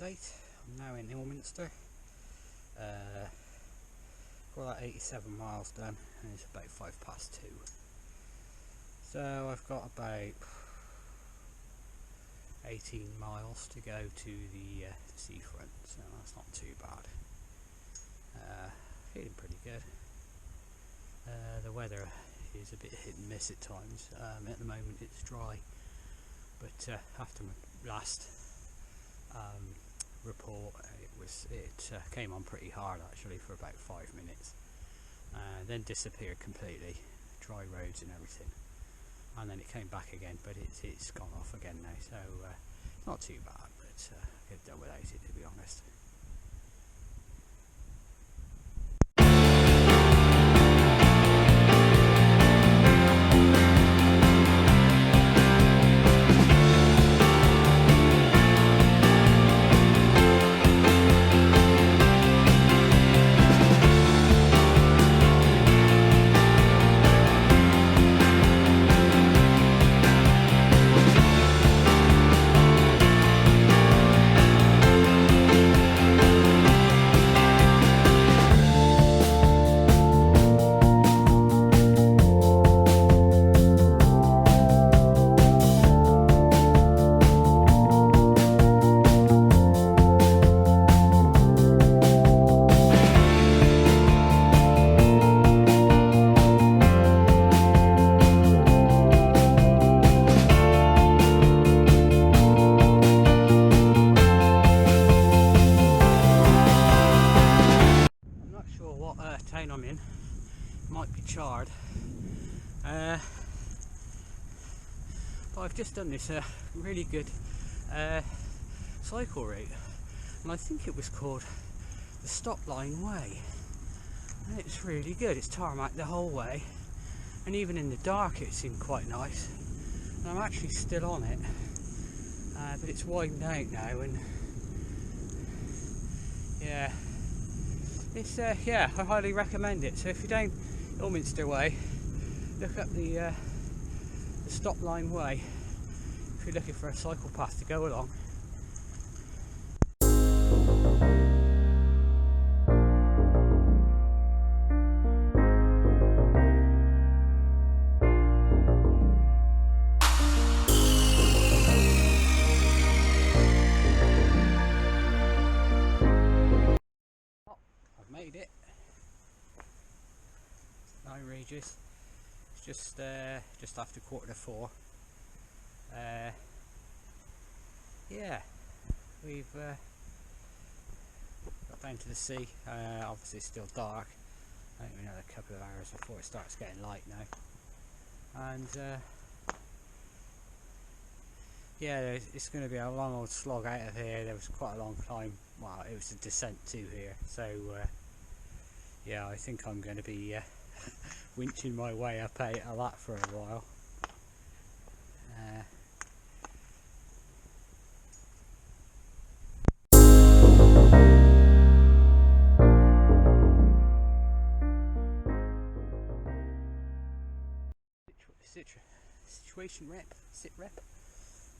update. I'm now in Ilminster. Got that 87 miles done and it's about 2:05. So I've got about 18 miles to go to the seafront, so that's not too bad. Feeling pretty good. The weather is a bit hit and miss at times. At the moment it's dry, but after my last report it came on pretty hard actually for about 5 minutes, then disappeared completely, dry roads and everything, and then it came back again, but it's gone off again now, so not too bad, but I could have done without it, to be honest. Town I'm in might be charred, but I've just done this really good cycle route, and I think it was called the Stop Line Way, and it's really good. It's tarmac the whole way, and even in the dark it seemed quite nice, and I'm actually still on it, but it's widened out now, and yeah, it's yeah, I highly recommend it. So if you're down Ilminster way, look up the Stop Line Way if you're looking for a cycle path to go along. Made it. Regis. It's just after 4:15. Yeah, we've got down to the sea. Obviously it's still dark. I think we another couple of hours before it starts getting light now. And yeah, it's going to be a long old slog out of here. There was quite a long climb. Well, it was a descent to here, so yeah, I think I'm going to be winching my way up out of that for a while. Situation rep, sit rep.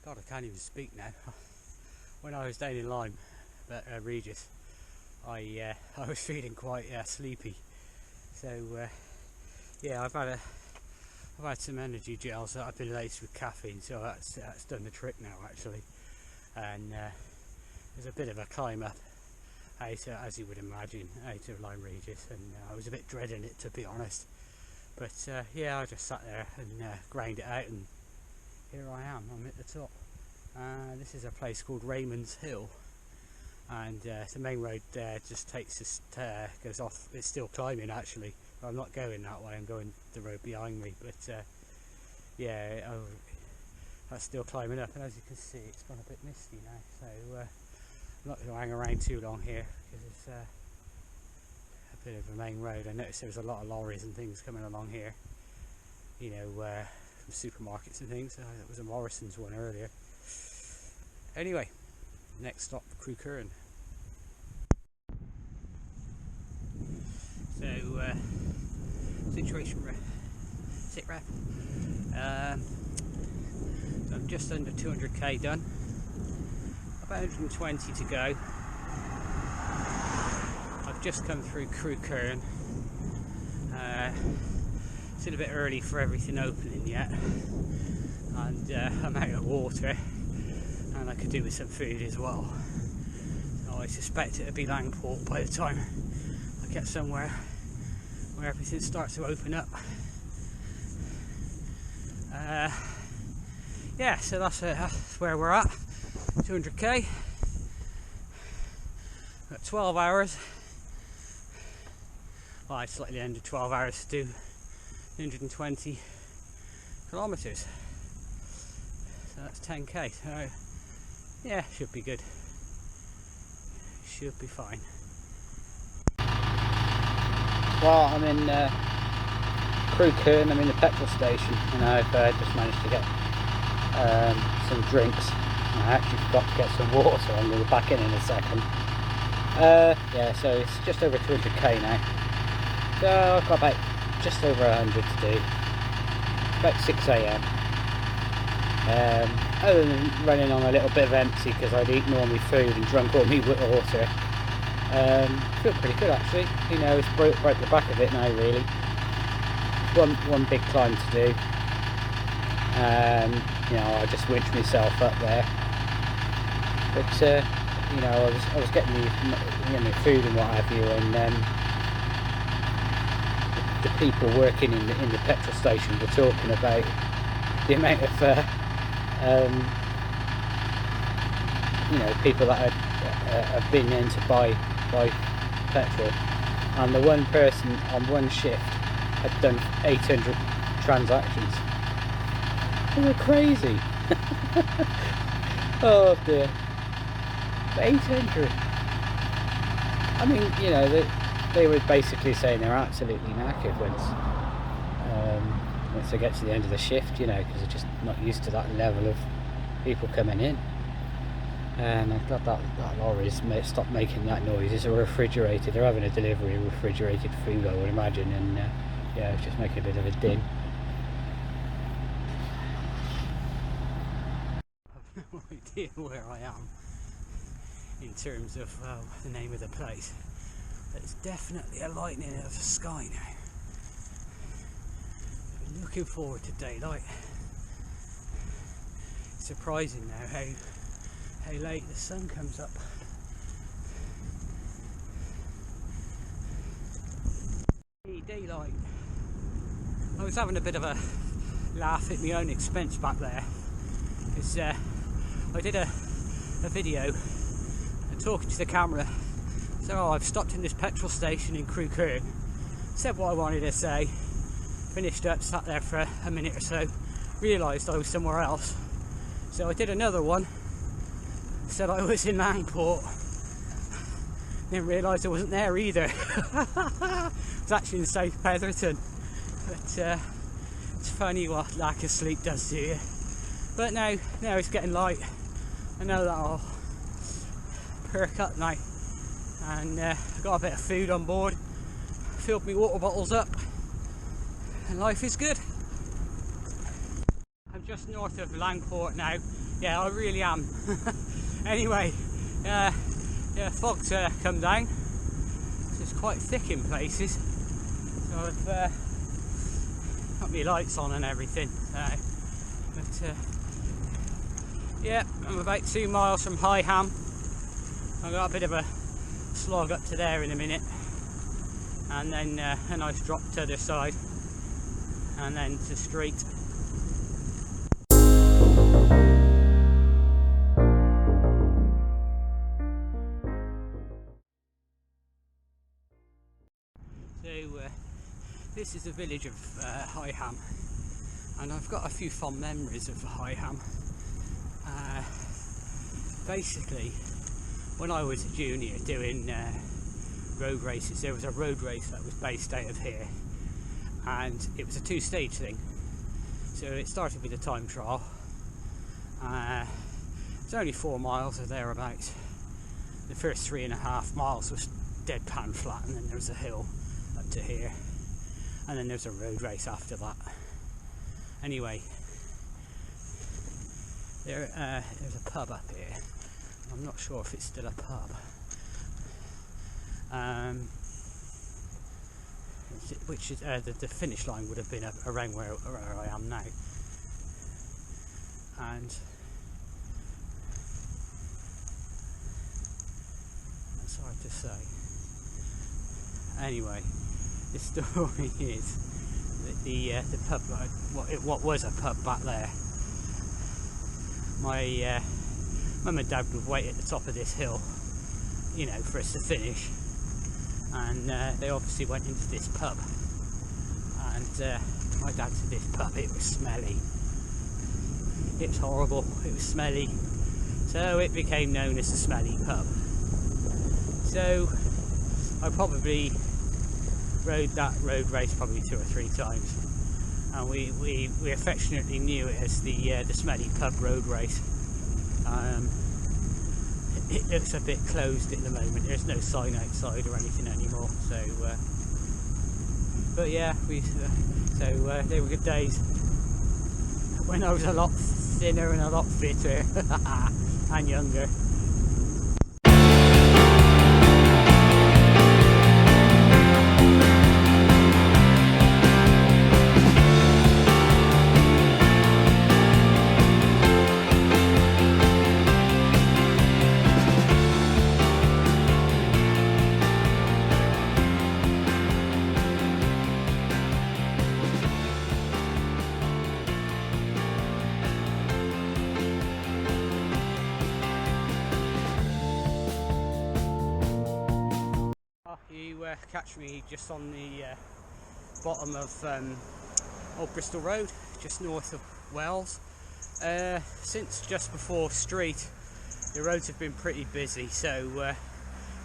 God, I can't even speak now. When I was down in Lyme, but Regis, I was feeling quite sleepy, so yeah, I've had some energy gels that I've been laced with caffeine, so that's done the trick now actually. And there's a bit of a climb up out, as you would imagine, out of Lyme Regis, and I was a bit dreading it, to be honest, but yeah, I just sat there and ground it out, and here I am. I'm at the top. This is a place called Raymond's Hill, and the main road there just takes us, goes off. It's still climbing actually, but I'm not going that way, I'm going the road behind me, but yeah, that's still climbing up, and as you can see it's gone a bit misty now, so I'm not going to hang around too long here because it's a bit of a main road. I noticed there was a lot of lorries and things coming along here, you know, from supermarkets and things. There was a Morrison's one earlier. Anyway, next stop, Crew Curran. So situation sit rep. So I'm just under 200k done. About 120 to go. I've just come through Crewkern. Still a bit early for everything opening yet, and I'm out of water, and I could do with some food as well. So I suspect it'll be Langport by the time I get somewhere where everything starts to open up. Yeah, so that's where we're at. 200k. Got 12 hours. Well, it's slightly under 12 hours to do 120 kilometers. So that's 10k. So yeah, should be good. Should be fine. Well, I'm in Crewkern. I'm in the petrol station, and I've just managed to get some drinks. I actually forgot to get some water, so I'm going to be back in a second. Yeah, so it's just over 200k now. So I've got about just over 100 to do. About 6 a.m. Other than running on a little bit of empty because I'd eaten all my food and drunk all my water. Feel pretty good actually. You know, it's broke the back of it now really. One big climb to do. You know, I just winched myself up there. But you know, I was getting the food and what have you, and the people working in the petrol station were talking about the amount of you know, people that have been in to buy petrol, and the one person on one shift had done 800 transactions. They were crazy. Oh dear. 800. I mean, you know, they were basically saying they're absolutely knackered once they get to the end of the shift, you know, because they're just not used to that level of people coming in. And I'm glad that lorry's stopped making that noise. It's a refrigerated. They're having a delivery of refrigerated food, I would imagine, and yeah, it's just making a bit of a din. I have no idea where I am in terms of the name of the place, but it's definitely a lightening of the sky now. I've been looking forward to daylight. It's surprising now how late the sun comes up. Daylight. I was having a bit of a laugh at my own expense back there, because I did a video talking to the camera. So I've stopped in this petrol station in Crewkern, said what I wanted to say, finished up, sat there for a minute or so, realised I was somewhere else. So I did another one, said I was in Langport, then realised I wasn't there either. I was actually in South Petherton. But it's funny what lack of sleep does to you. But now it's getting light. I know that I'll perk up now, and got a bit of food on board, filled my water bottles up, and life is good. I'm just north of Langport now. Yeah, I really am. Anyway, yeah, fog's come down. It's quite thick in places, so I've got my lights on and everything. But yeah, I'm about 2 miles from Higham. I've got a bit of a slog up to there in a minute, and then a nice drop to the other side, and then to straight. So this is the village of Higham, and I've got a few fond memories of Higham. Basically, when I was a junior doing road races, there was a road race that was based out of here, and it was a two-stage thing. So it started with a time trial. It's only 4 miles or thereabouts. The first 3.5 miles was deadpan flat, and then there was a hill up to here, and then there's a road race after that. Anyway, there's a pub up here I'm not sure if it's still a pub. Which is the finish line would have been around where I am now, and that's hard to say. Anyway, the story is that the pub, what was a pub back there, my mum and dad would wait at the top of this hill, you know, for us to finish. And they obviously went into this pub, and my dad said this pub, it was smelly, it was horrible, it was smelly, so it became known as the smelly pub. So I probably rode that road race probably 2 or 3 times, and we affectionately knew it as the smelly pub road race. It looks a bit closed at the moment. There's no sign outside or anything anymore. So, but yeah, they were good days when I was a lot thinner and a lot fitter and younger. You catch me just on the bottom of Old Bristol Road, just north of Wells. Since just before Street, the roads have been pretty busy, so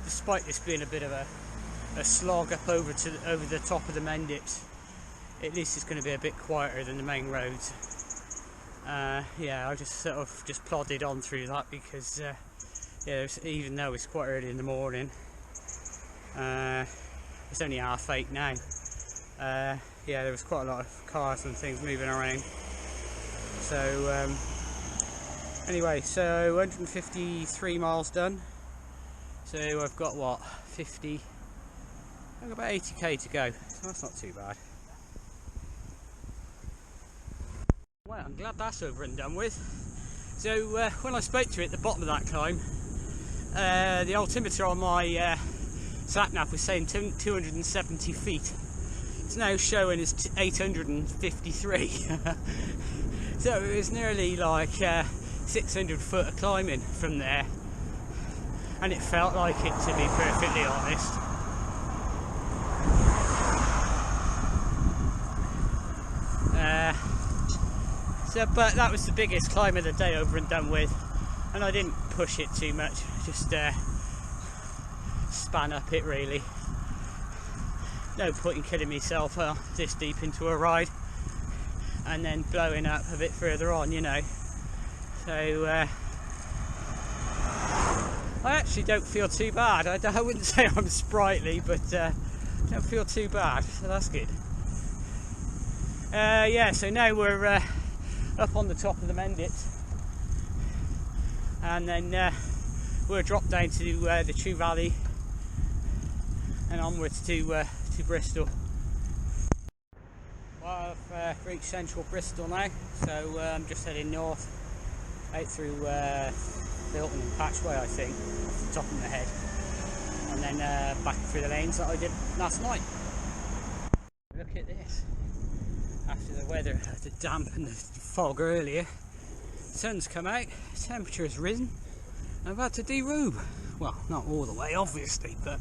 despite this being a bit of a slog up over the top of the Mendips, at least it's going to be a bit quieter than the main roads. Yeah, I just sort of plodded on through that because yeah, even though it's quite early in the morning, it's only 8:30 now. Yeah, there was quite a lot of cars and things moving around. So anyway, so 153 miles done. So I've got what, I've got about 80k to go, so that's not too bad. Well, I'm glad that's over and done with. So when I spoke to it at the bottom of that climb, the altimeter on my sat nav was saying 270 feet. It's now showing as 853. So it was nearly like 600 foot of climbing from there, and it felt like it, to be perfectly honest. But that was the biggest climb of the day over and done with, and I didn't push it too much, just span up it really. No point in killing myself this deep into a ride and then blowing up a bit further on, you know. So I actually don't feel too bad. I wouldn't say I'm sprightly, but don't feel too bad, so that's good. Yeah, so now we're up on the top of the Mendips, and then we'll drop down to the True Valley and onwards to Bristol. Well, I've reached central Bristol now, so I'm just heading north out through Bilton and Patchway, I think, off the top of my head, and then back through the lanes that I did last night. Look at this. After the weather, the damp and the fog earlier, the sun's come out, the temperature has risen. I'm about to derobe. Well, not all the way, obviously, but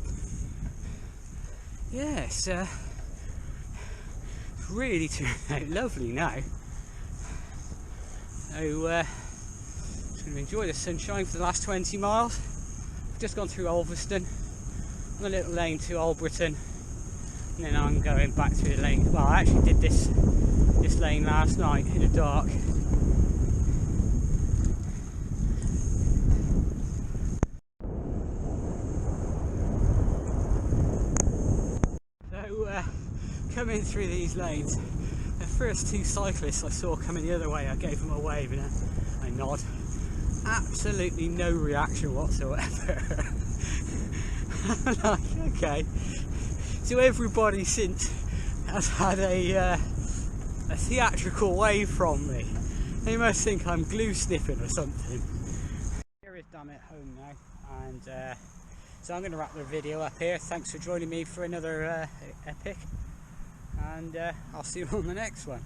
yeah, it's really turned out lovely now. So, just going to enjoy the sunshine for the last 20 miles. I've just gone through Ulverston, on a little lane to Albrighton, and then I'm going back through the lane. Well, I actually did this lane last night in the dark. So coming through these lanes, the first two cyclists I saw coming the other way, I gave them a wave and a nod, absolutely no reaction whatsoever. I'm like, okay, so everybody since has had a theatrical wave from me. They must think I'm glue sniffing or something. Here is Dan at home now, and so I'm going to wrap the video up here. Thanks for joining me for another epic, and I'll see you on the next one.